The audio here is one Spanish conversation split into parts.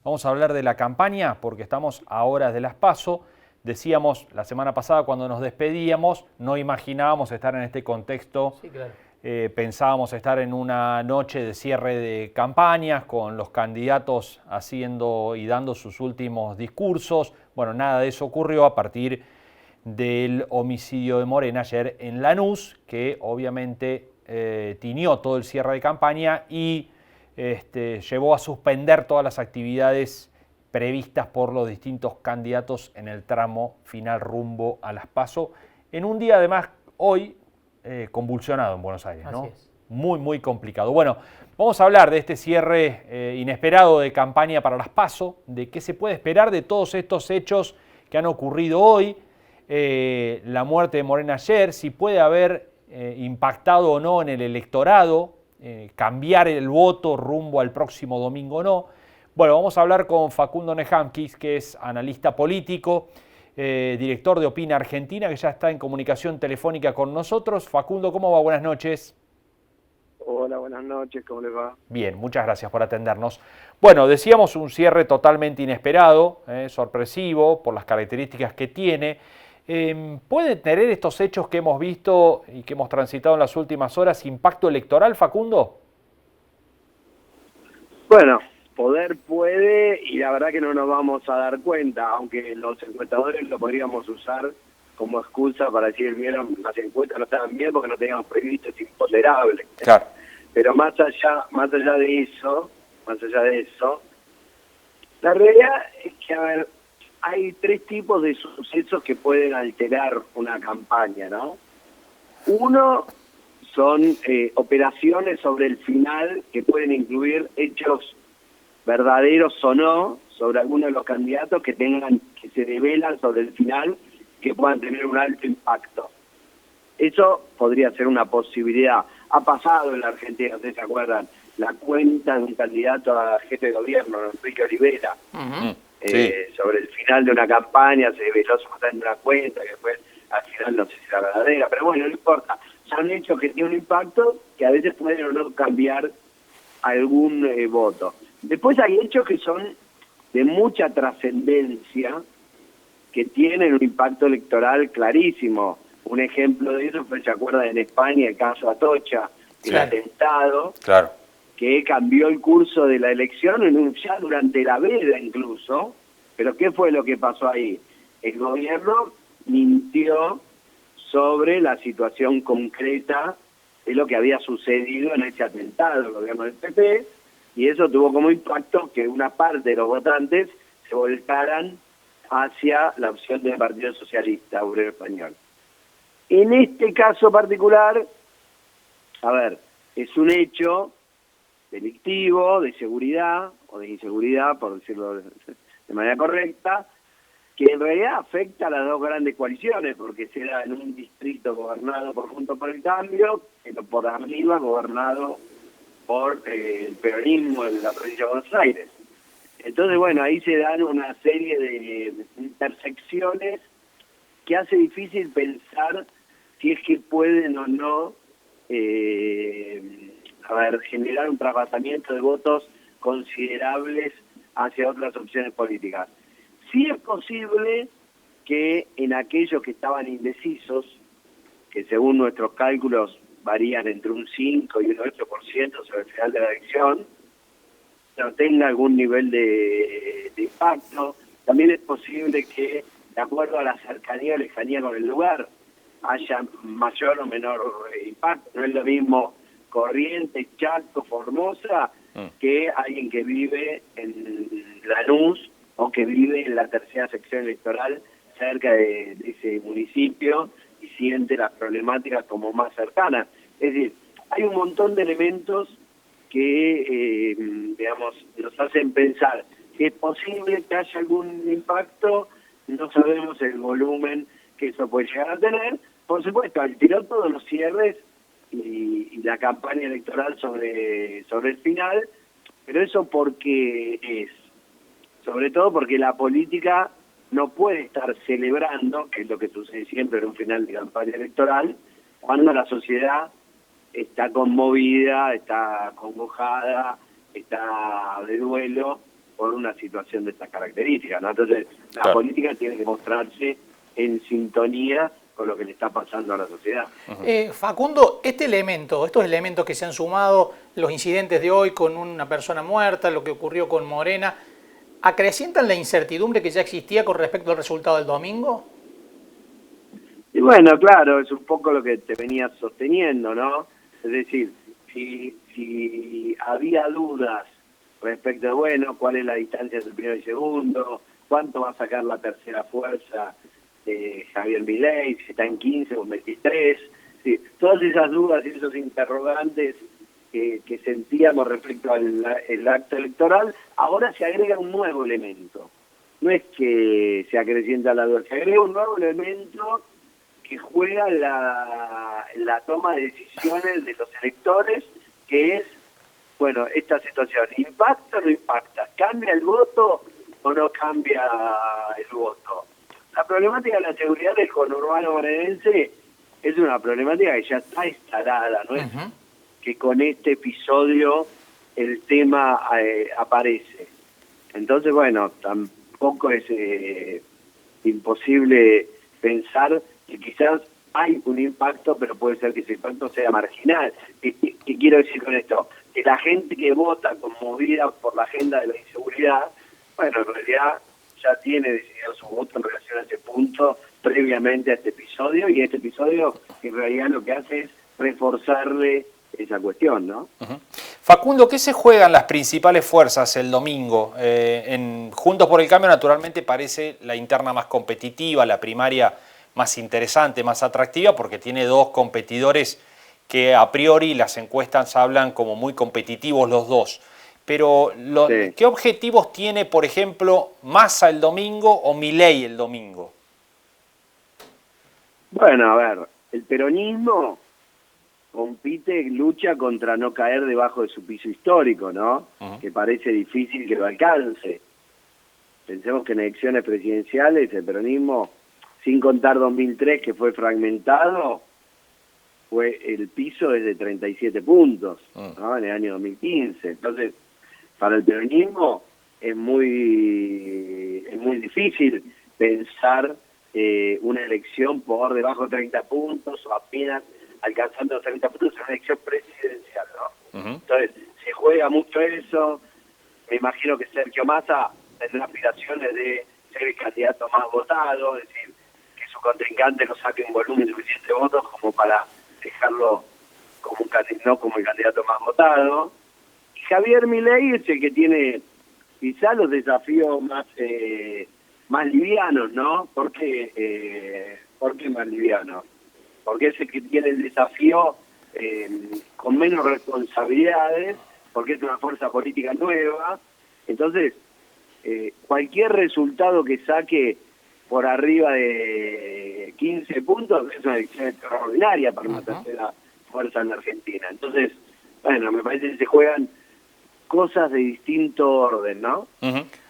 Vamos a hablar de la campaña porque estamos a horas de las PASO. Decíamos la semana pasada cuando nos despedíamos, no imaginábamos estar en este contexto. Sí, claro. Pensábamos estar en una noche de cierre de campañas con los candidatos haciendo y dando sus últimos discursos. Bueno, nada de eso ocurrió a partir del homicidio de Morena ayer en Lanús, que obviamente tiñó todo el cierre de campaña y llevó a suspender todas las actividades previstas por los distintos candidatos en el tramo final rumbo a las PASO, en un día además hoy convulsionado en Buenos Aires, ¿no? Así es. Muy, muy complicado. Bueno, vamos a hablar de este cierre inesperado de campaña para las PASO, de qué se puede esperar de todos estos hechos que han ocurrido hoy, la muerte de Morena ayer, si puede haber impactado o no en el electorado, cambiar el voto rumbo al próximo domingo o no. Bueno, vamos a hablar con Facundo Nehamkis, que es analista político, director de Opina Argentina, que ya está en comunicación telefónica con nosotros. Facundo, ¿cómo va? Buenas noches. Hola, buenas noches, ¿cómo les va? Bien, muchas gracias por atendernos. Bueno, decíamos un cierre totalmente inesperado, sorpresivo, por las características que tiene. ¿Puede tener estos hechos que hemos visto y que hemos transitado en las últimas horas impacto electoral, Facundo? Bueno, poder puede y la verdad que no nos vamos a dar cuenta, aunque los encuestadores lo podríamos usar como excusa para decir, vieron, las encuestas no estaban bien porque no teníamos previsto, es imponderable. Claro. Pero más allá de eso, la realidad es que, a ver, hay tres tipos de sucesos que pueden alterar una campaña, ¿no? Uno son operaciones sobre el final que pueden incluir hechos verdaderos o no sobre alguno de los candidatos que se develan sobre el final que puedan tener un alto impacto. Eso podría ser una posibilidad. Ha pasado en la Argentina, ¿ustedes se acuerdan? La cuenta de un candidato a jefe de gobierno, Enrique Olivera, Sí. sobre el final de una campaña, se develó supuestamente una cuenta, que después al final no sé si era verdadera, pero bueno, no importa. Son hechos que tienen un impacto que a veces pueden o no cambiar algún voto. Después hay hechos que son de mucha trascendencia, que tienen un impacto electoral clarísimo. Un ejemplo de eso fue, ¿se acuerdan en España, el caso Atocha, el atentado, Claro. que cambió el curso de la elección ya durante la veda incluso? Pero ¿qué fue lo que pasó ahí? El gobierno mintió sobre la situación concreta de lo que había sucedido en ese atentado, el gobierno del PP, y eso tuvo como impacto que una parte de los votantes se volcaran hacia la opción del Partido Socialista Obrero Español. En este caso particular, a ver, es un hecho delictivo, de seguridad o de inseguridad, por decirlo de manera correcta, que en realidad afecta a las dos grandes coaliciones, porque se da en un distrito gobernado por Juntos por el Cambio, pero por arriba gobernado por el peronismo en la provincia de Buenos Aires. Entonces, bueno, ahí se dan una serie de intersecciones que hace difícil pensar si es que pueden o no generar un traspasamiento de votos considerables hacia otras opciones políticas. Sí es posible que en aquellos que estaban indecisos, que según nuestros cálculos varían entre un 5 y un 8% sobre el final de la elección, no tenga algún nivel de impacto. También es posible que, de acuerdo a la cercanía o lejanía con el lugar, haya mayor o menor impacto. No es lo mismo Corrientes, Chaco, Formosa, que alguien que vive en Lanús o que vive en la tercera sección electoral cerca de ese municipio y siente las problemáticas como más cercanas. Es decir, hay un montón de elementos que, nos hacen pensar que es posible que haya algún impacto, no sabemos el volumen que eso puede llegar a tener. Por supuesto, alteró todos los cierres y la campaña electoral sobre el final, pero eso porque sobre todo porque la política no puede estar celebrando, que es lo que sucede siempre en un final de campaña electoral, cuando la sociedad está conmovida, está congojada, está de duelo por una situación de estas características, ¿no? Entonces, la Claro. política tiene que mostrarse en sintonía con lo que le está pasando a la sociedad. Facundo, estos elementos que se han sumado, los incidentes de hoy con una persona muerta, lo que ocurrió con Morena, ¿acrecientan la incertidumbre que ya existía con respecto al resultado del domingo? Y bueno, claro, es un poco lo que te venía sosteniendo, ¿no? Es decir, si había dudas respecto de, bueno, cuál es la distancia entre el primero y segundo, cuánto va a sacar la tercera fuerza Javier Milei, si está en 15 o en 23, sí, todas esas dudas y esos interrogantes que sentíamos respecto al acto electoral, ahora se agrega un nuevo elemento. No es que se acrecienta la duda, se agrega un nuevo elemento que juega la toma de decisiones de los electores, que es, bueno, esta situación, ¿impacta o no impacta? ¿Cambia el voto o no cambia el voto? La problemática de la seguridad del conurbano bonaerense es una problemática que ya está instalada, ¿no es que con este episodio el tema aparece? Entonces, bueno, tampoco es imposible pensar que quizás hay un impacto, pero puede ser que ese impacto sea marginal. ¿Qué quiero decir con esto? Que la gente que vota conmovida por la agenda de la inseguridad, bueno, en realidad ya tiene decidido su voto en relación a ese punto previamente a este episodio, y este episodio en realidad lo que hace es reforzarle esa cuestión, ¿no? Facundo, ¿qué se juegan las principales fuerzas el domingo? En Juntos por el Cambio, naturalmente, parece la interna más competitiva, la primaria más interesante, más atractiva, porque tiene dos competidores que a priori las encuestas hablan como muy competitivos los dos. Pero, Sí. ¿qué objetivos tiene, por ejemplo, Massa el domingo o Milei el domingo? Bueno, a ver, el peronismo compite, lucha contra no caer debajo de su piso histórico, ¿no? Que parece difícil que lo alcance. Pensemos que en elecciones presidenciales el peronismo, sin contar 2003 que fue fragmentado, fue el piso es de 37 puntos, ¿no? En el año 2015. Entonces, para el peronismo es muy difícil pensar una elección por debajo de 30 puntos o apenas alcanzando los 30 puntos en una elección presidencial, ¿no? Entonces, se juega mucho eso. Me imagino que Sergio Massa tendrá aspiraciones de ser el candidato más votado, es decir, que su contrincante no saque un volumen suficiente de votos como para dejarlo como un candidato, no como el candidato más votado. Y Javier Milei es el que tiene quizá los desafíos más livianos, ¿no? ¿Por qué más livianos? Porque es el que tiene el desafío con menos responsabilidades, porque es una fuerza política nueva. Entonces, cualquier resultado que saque por arriba de 15 puntos es una elección extraordinaria para una tercera fuerza en la Argentina. Entonces, bueno, me parece que se juegan cosas de distinto orden, ¿no?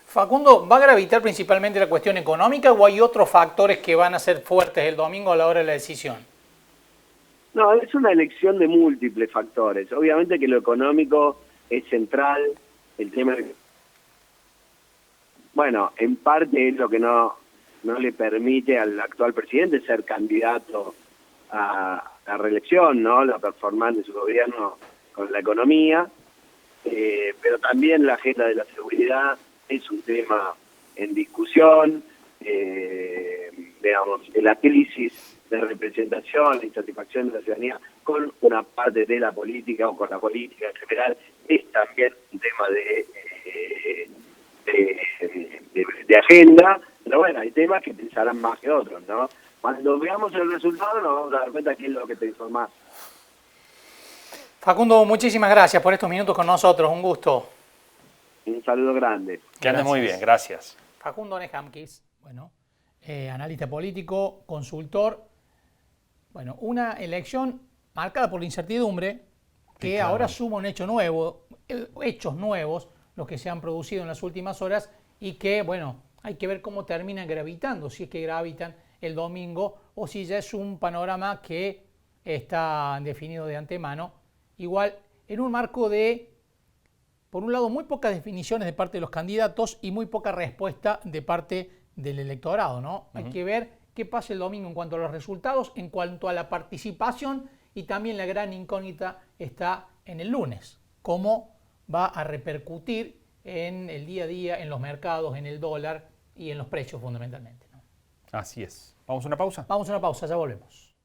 Facundo, ¿va a gravitar principalmente la cuestión económica o hay otros factores que van a ser fuertes el domingo a la hora de la decisión? No, es una elección de múltiples factores. Obviamente que lo económico es central, el tema de... Bueno, en parte es lo que no le permite al actual presidente ser candidato a la reelección, ¿no? La performance de su gobierno con la economía, pero también la agenda de la seguridad es un tema en discusión, digamos, la crisis de representación, la insatisfacción de la ciudadanía con una parte de la política o con la política en general es también un tema de agenda, pero bueno, hay temas que pensarán más que otros, ¿no? Cuando veamos el resultado nos vamos a dar cuenta qué es lo que pensó más. Facundo, muchísimas gracias por estos minutos con nosotros, un gusto. Un saludo grande. Que andes muy bien, gracias. Facundo Nejamkis, bueno, analista político, consultor. Bueno, una elección marcada por la incertidumbre que claro, ahora suma un hecho nuevo, hechos nuevos, los que se han producido en las últimas horas y que, bueno, hay que ver cómo terminan gravitando, si es que gravitan el domingo o si ya es un panorama que está definido de antemano. Igual, en un marco de por un lado, muy pocas definiciones de parte de los candidatos y muy poca respuesta de parte del electorado, ¿no? Hay que ver qué pasa el domingo en cuanto a los resultados, en cuanto a la participación, y también la gran incógnita está en el lunes. Cómo va a repercutir en el día a día, en los mercados, en el dólar y en los precios fundamentalmente, ¿no? Así es. ¿Vamos a una pausa? Vamos a una pausa, ya volvemos.